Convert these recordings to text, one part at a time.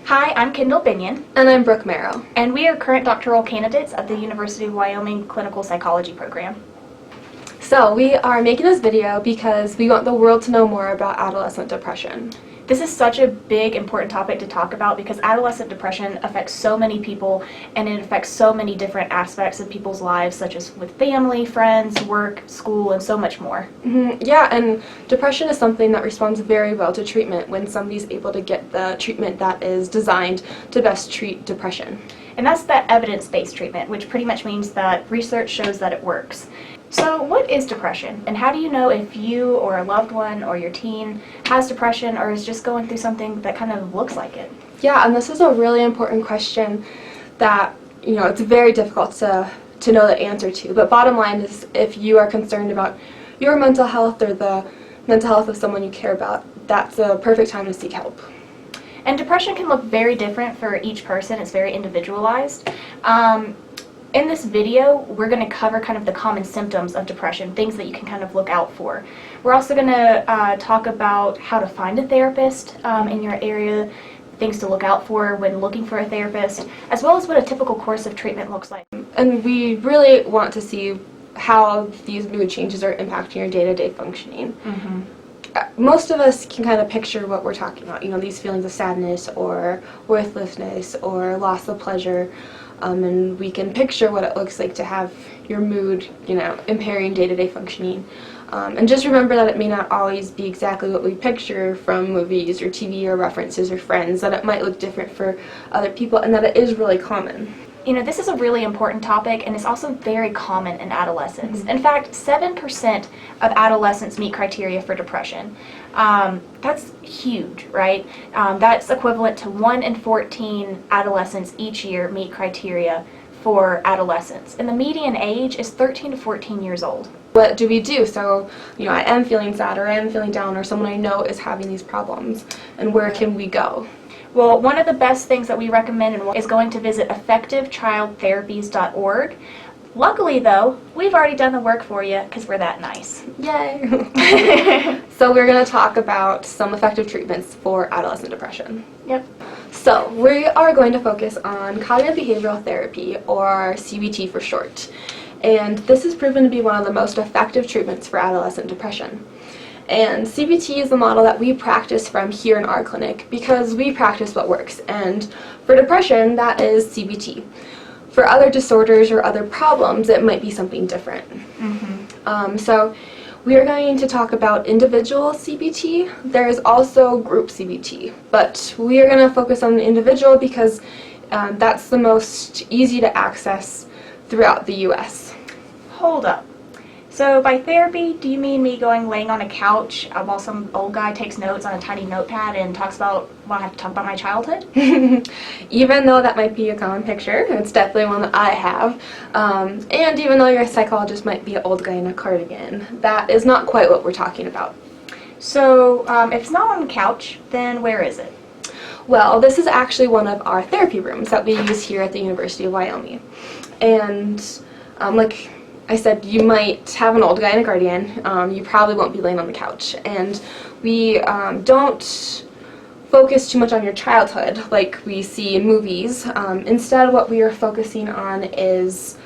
Hi, I'm Kendall Binion. And I'm Brooke Merrill. And we are current doctoral candidates at the University of Wyoming Clinical Psychology program. So we are making this video because we want the world to know more about adolescent depression. This is such a big, important topic to talk about because adolescent depression affects so many people and it affects so many different aspects of people's lives, such as with family, friends, work, school, and so much more. Yeah, and depression is something that responds very well to treatment when somebody's able to get the treatment that is designed to best treat depression. And that's the evidence-based treatment, which pretty much means that research shows that it works. So what is depression, and how do you know if you or a loved one or your teen has depression or is just going through something that kind of looks like it? Yeah, and this is a really important question that, it's very difficult to know the answer to. But bottom line is, if you are concerned about your mental health or the mental health of someone you care about, that's a perfect time to seek help. And depression can look very different for each person. It's very individualized. In this video, we're going to cover kind of the common symptoms of depression, things that you can kind of look out for. We're also going to talk about how to find a therapist in your area, things to look out for when looking for a therapist, as well as what a typical course of treatment looks like. And we really want to see how these mood changes are impacting your day-to-day functioning. Most of us can kind of picture what we're talking about, these feelings of sadness or worthlessness or loss of pleasure. And we can picture what it looks like to have your mood, impairing day-to-day functioning. And just remember that it may not always be exactly what we picture from movies or TV or references or friends, that it might look different for other people, and that it is really common. This is a really important topic, and it's also very common in adolescents. In fact, 7% of adolescents meet criteria for depression. That's huge, right? That's equivalent to 1 in 14 adolescents each year meet criteria for adolescence. And the median age is 13 to 14 years old. What do we do? So, I am feeling sad, or I am feeling down, or someone I know is having these problems, and where can we go? Well, one of the best things that we recommend is going to visit effectivechildtherapies.org. Luckily, though, we've already done the work for you because we're that nice. Yay! So we're going to talk about some effective treatments for adolescent depression. Yep. So we are going to focus on cognitive behavioral therapy, or CBT for short. And this has proven to be one of the most effective treatments for adolescent depression. And CBT is the model that we practice from here in our clinic because we practice what works. And for depression, that is CBT. For other disorders or other problems, it might be something different. So we are going to talk about individual CBT. There is also group CBT, but we are going to focus on the individual because that's the most easy to access throughout the U.S. Hold up. So by therapy, do you mean me laying on a couch while some old guy takes notes on a tiny notepad and talks about, I have to talk about my childhood? Even though that might be a common picture, it's definitely one that I have. And even though your psychologist might be an old guy in a cardigan, that is not quite what we're talking about. So if it's not on the couch, then where is it? Well, this is actually one of our therapy rooms that we use here at the University of Wyoming. And like I said, you might have an old guy in a guardian. You probably won't be laying on the couch. And we don't focus too much on your childhood like we see in movies. Instead, what we are focusing on is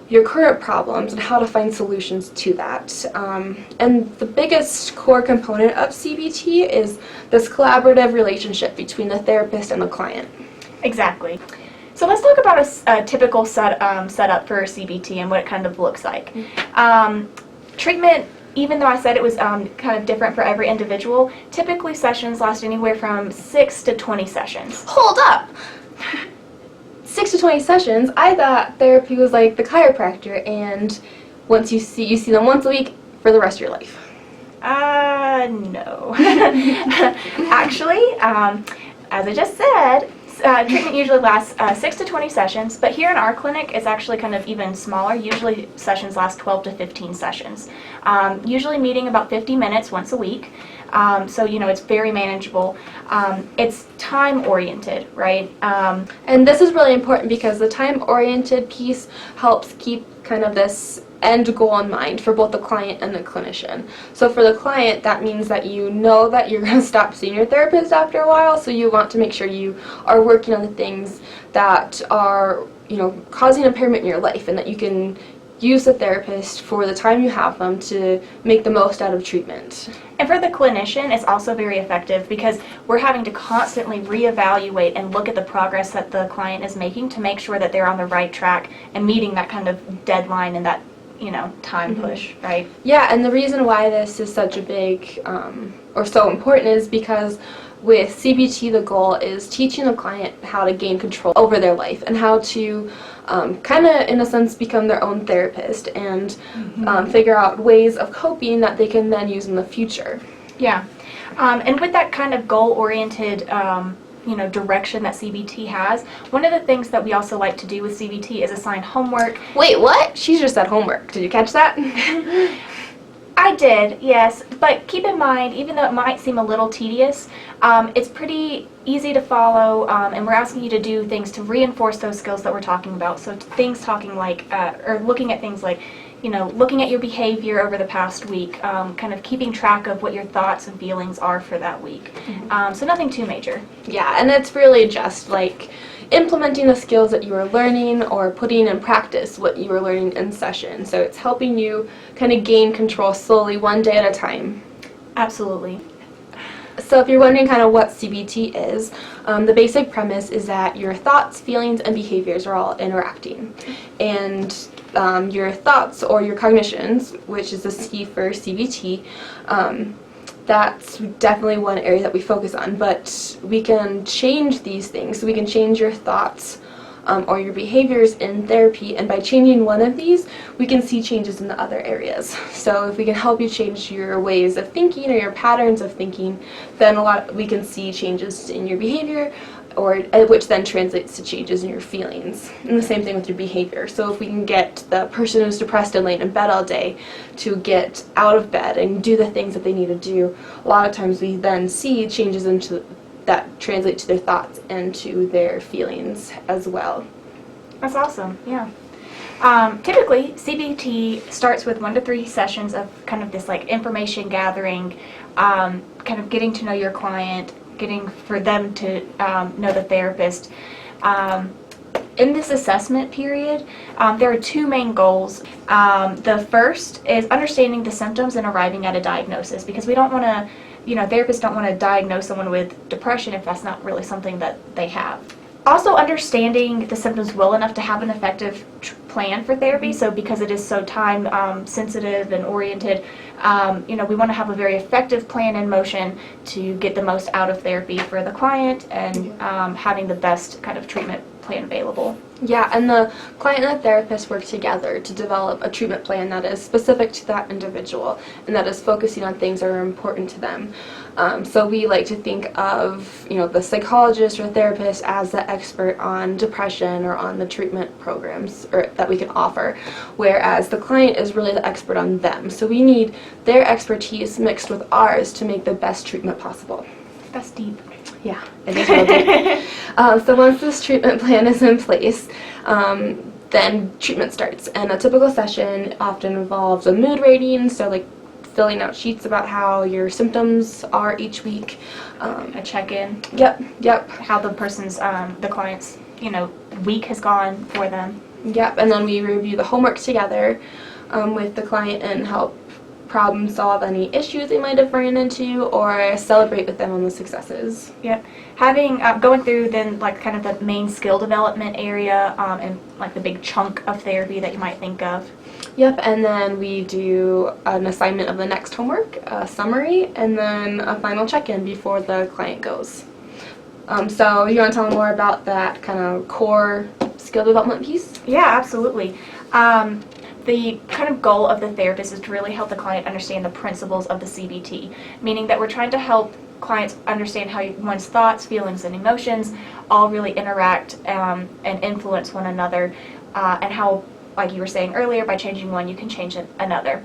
your current problems and how to find solutions to that. And the biggest core component of CBT is this collaborative relationship between the therapist and the client. Exactly. So let's talk about a typical setup for CBT and what it kind of looks like. Treatment, even though I said it was kind of different for every individual, typically sessions last anywhere from 6 to 20 sessions. Hold up! 6 to 20 sessions? I thought therapy was like the chiropractor, and once you see them once a week for the rest of your life. No. Actually, as I just said, treatment usually lasts 6 to 20 sessions, but here in our clinic it's actually kind of even smaller. Usually sessions last 12 to 15 sessions. Usually meeting about 50 minutes once a week. So, it's very manageable. It's time-oriented, right? And this is really important because the time-oriented piece helps keep kind of this end goal in mind for both the client and the clinician. So for the client, that means that you know that you're going to stop seeing your therapist after a while, so you want to make sure you are working on the things that are, causing impairment in your life, and that you can use the therapist for the time you have them to make the most out of treatment. And for the clinician, it's also very effective because we're having to constantly reevaluate and look at the progress that the client is making to make sure that they're on the right track and meeting that kind of deadline and that, time push, right? Yeah, and the reason why this is such a big or so important is because with CBT, the goal is teaching the client how to gain control over their life and how to kind of, in a sense, become their own therapist and figure out ways of coping that they can then use in the future. Yeah. And with that kind of goal-oriented, direction that CBT has, one of the things that we also like to do with CBT is assign homework. Wait, what? She just said homework. Did you catch that? I did, yes, but keep in mind, even though it might seem a little tedious, it's pretty easy to follow, and we're asking you to do things to reinforce those skills that we're talking about. So things talking like, or looking at things like, looking at your behavior over the past week, kind of keeping track of what your thoughts and feelings are for that week. So nothing too major. Yeah, and it's really just like implementing the skills that you are learning or putting in practice what you were learning in session. So it's helping you kind of gain control slowly, one day at a time. Absolutely. So if you're wondering kind of what CBT is, the basic premise is that your thoughts, feelings, and behaviors are all interacting. And your thoughts or your cognitions, which is the C for CBT, that's definitely one area that we focus on, but we can change these things. So we can change your thoughts or your behaviors in therapy, and by changing one of these, we can see changes in the other areas. So if we can help you change your ways of thinking or your patterns of thinking, then we can see changes in your behavior, which then translates to changes in your feelings. And the same thing with your behavior. So if we can get the person who's depressed and laying in bed all day to get out of bed and do the things that they need to do, a lot of times we then see changes that translate to their thoughts and to their feelings as well. That's awesome, yeah. Typically, CBT starts with 1 to 3 sessions of kind of this like information gathering, kind of getting to know your client, getting for them to know the therapist. In this assessment period, there are 2 main goals. The first is understanding the symptoms and arriving at a diagnosis, because we don't want to, therapists don't want to diagnose someone with depression if that's not really something that they have. Also, understanding the symptoms well enough to have an effective plan for therapy. So because it is so time sensitive and oriented, we want to have a very effective plan in motion to get the most out of therapy for the client and having the best kind of treatment plan available. Yeah, and the client and the therapist work together to develop a treatment plan that is specific to that individual and that is focusing on things that are important to them. So we like to think of, the psychologist or therapist as the expert on depression or on the treatment programs that we can offer, whereas the client is really the expert on them. So we need their expertise mixed with ours to make the best treatment possible. That's deep. Yeah, it is real deep. So once this treatment plan is in place, then treatment starts. And a typical session often involves a mood rating, so like filling out sheets about how your symptoms are each week. A check-in. Yep. How the person's, the client's, week has gone for them. Yep, and then we review the homework together with the client and help problem solve any issues they might have ran into or celebrate with them on the successes. Yep. Having, going through then like kind of the main skill development area and like the big chunk of therapy that you might think of. Yep, and then we do an assignment of the next homework, a summary, and then a final check-in before the client goes. So you want to tell me more about that kind of core skill development piece? Yeah, absolutely. The kind of goal of the therapist is to really help the client understand the principles of the CBT, meaning that we're trying to help clients understand how one's thoughts, feelings, and emotions all really interact and influence one another, and how, like you were saying earlier, by changing one, you can change another.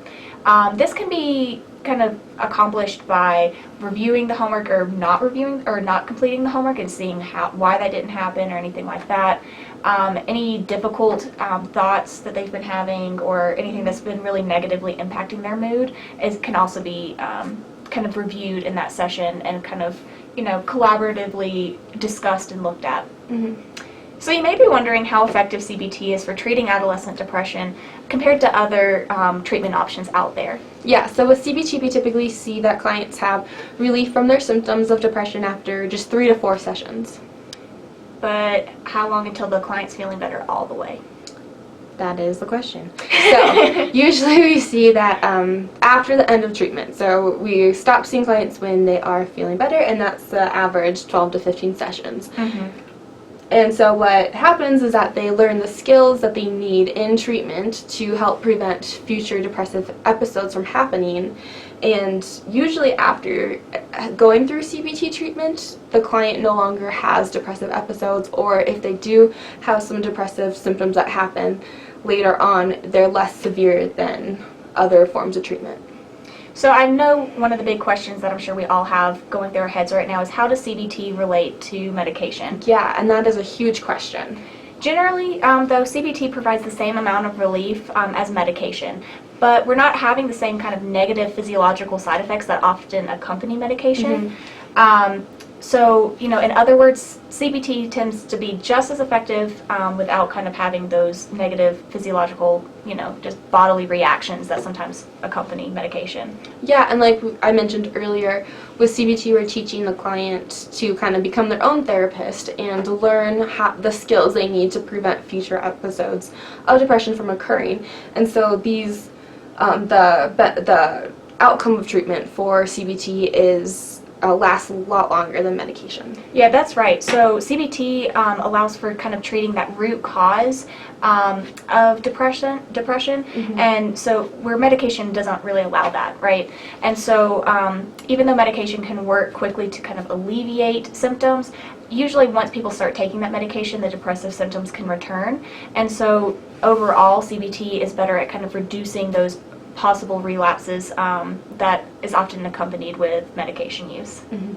This can be kind of accomplished by reviewing the homework or not reviewing or not completing the homework and seeing why that didn't happen or anything like that. Any difficult thoughts that they've been having or anything that's been really negatively impacting their mood can also be kind of reviewed in that session and kind of, collaboratively discussed and looked at. Mm-hmm. So you may be wondering how effective CBT is for treating adolescent depression compared to other treatment options out there. Yeah, so with CBT, we typically see that clients have relief from their symptoms of depression after just 3 to 4 sessions. But how long until the client's feeling better all the way? That is the question. So usually we see that after the end of treatment. So we stop seeing clients when they are feeling better, and that's the average 12 to 15 sessions. Mm-hmm. And so what happens is that they learn the skills that they need in treatment to help prevent future depressive episodes from happening. And usually after going through CBT treatment, the client no longer has depressive episodes, or if they do have some depressive symptoms that happen later on, they're less severe than other forms of treatment. So I know one of the big questions that I'm sure we all have going through our heads right now is, how does CBT relate to medication? Yeah, and that is a huge question. Generally, though, CBT provides the same amount of relief as medication, but we're not having the same kind of negative physiological side effects that often accompany medication. Mm-hmm. So, in other words, CBT tends to be just as effective without kind of having those negative physiological, just bodily reactions that sometimes accompany medication. Yeah, and like I mentioned earlier, with CBT we're teaching the client to kind of become their own therapist and learn the skills they need to prevent future episodes of depression from occurring. And so these, the outcome of treatment for CBT is lasts a lot longer than medication. Yeah, that's right. So CBT allows for kind of treating that root cause of depression, Mm-hmm. and so where medication doesn't really allow that, right? And so even though medication can work quickly to kind of alleviate symptoms, usually once people start taking that medication, the depressive symptoms can return. And so overall, CBT is better at kind of reducing those possible relapses that is often accompanied with medication use. Mm-hmm.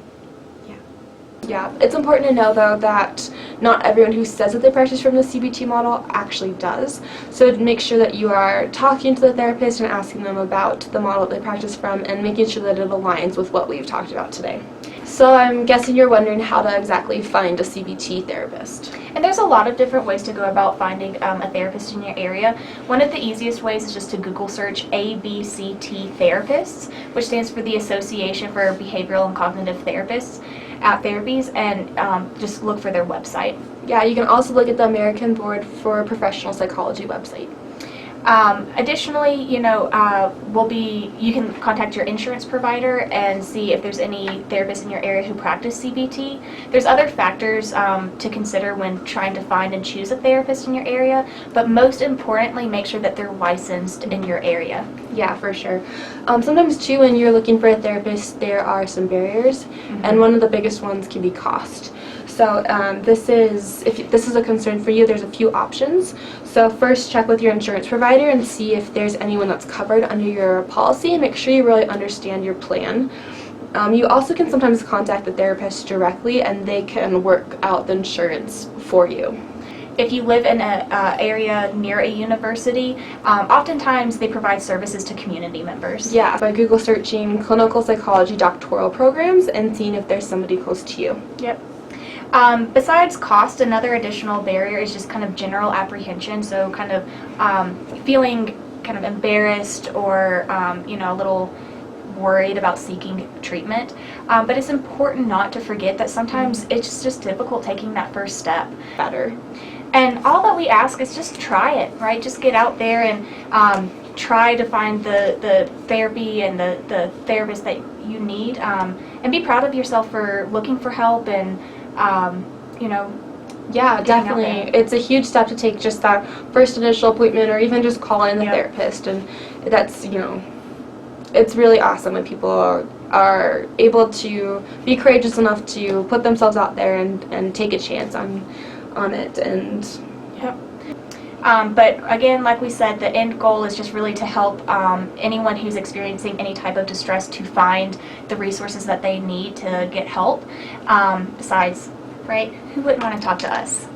Yeah, it's important to know though that not everyone who says that they practice from the CBT model actually does. So make sure that you are talking to the therapist and asking them about the model they practice from and making sure that it aligns with what we've talked about today. So I'm guessing you're wondering how to exactly find a CBT therapist. And there's a lot of different ways to go about finding a therapist in your area. One of the easiest ways is just to Google search ABCT Therapists, which stands for the Association for Behavioral and Cognitive Therapists. Therapies, and just look for their website. Yeah, you can also look at the American Board for Professional Psychology website. Additionally, you can contact your insurance provider and see if there's any therapists in your area who practice CBT. There's other factors to consider when trying to find and choose a therapist in your area, but most importantly, make sure that they're licensed in your area. Yeah, for sure. Sometimes too, when you're looking for a therapist, there are some barriers, and one of the biggest ones can be cost. So if this is a concern for you, there's a few options. So first, check with your insurance provider and see if there's anyone that's covered under your policy, and make sure you really understand your plan. You also can sometimes contact the therapist directly, and they can work out the insurance for you. If you live in an area near a university, oftentimes they provide services to community members. Yeah, by Google searching clinical psychology doctoral programs and seeing if there's somebody close to you. Yep. Besides cost, another additional barrier is just kind of general apprehension, so kind of feeling kind of embarrassed or a little worried about seeking treatment. But it's important not to forget that sometimes it's just difficult taking that first step. Better. And all that we ask is just try it, right? Just get out there and try to find the therapy and the therapist that you need, and be proud of yourself for looking for help and, Yeah, definitely. It's a huge step to take, just that first initial appointment, or even just call in the therapist. And that's, it's really awesome when people are able to be courageous enough to put themselves out there and take a chance on it. And But again, like we said, the end goal is just really to help anyone who's experiencing any type of distress to find the resources that they need to get help. Besides, right, who wouldn't want to talk to us?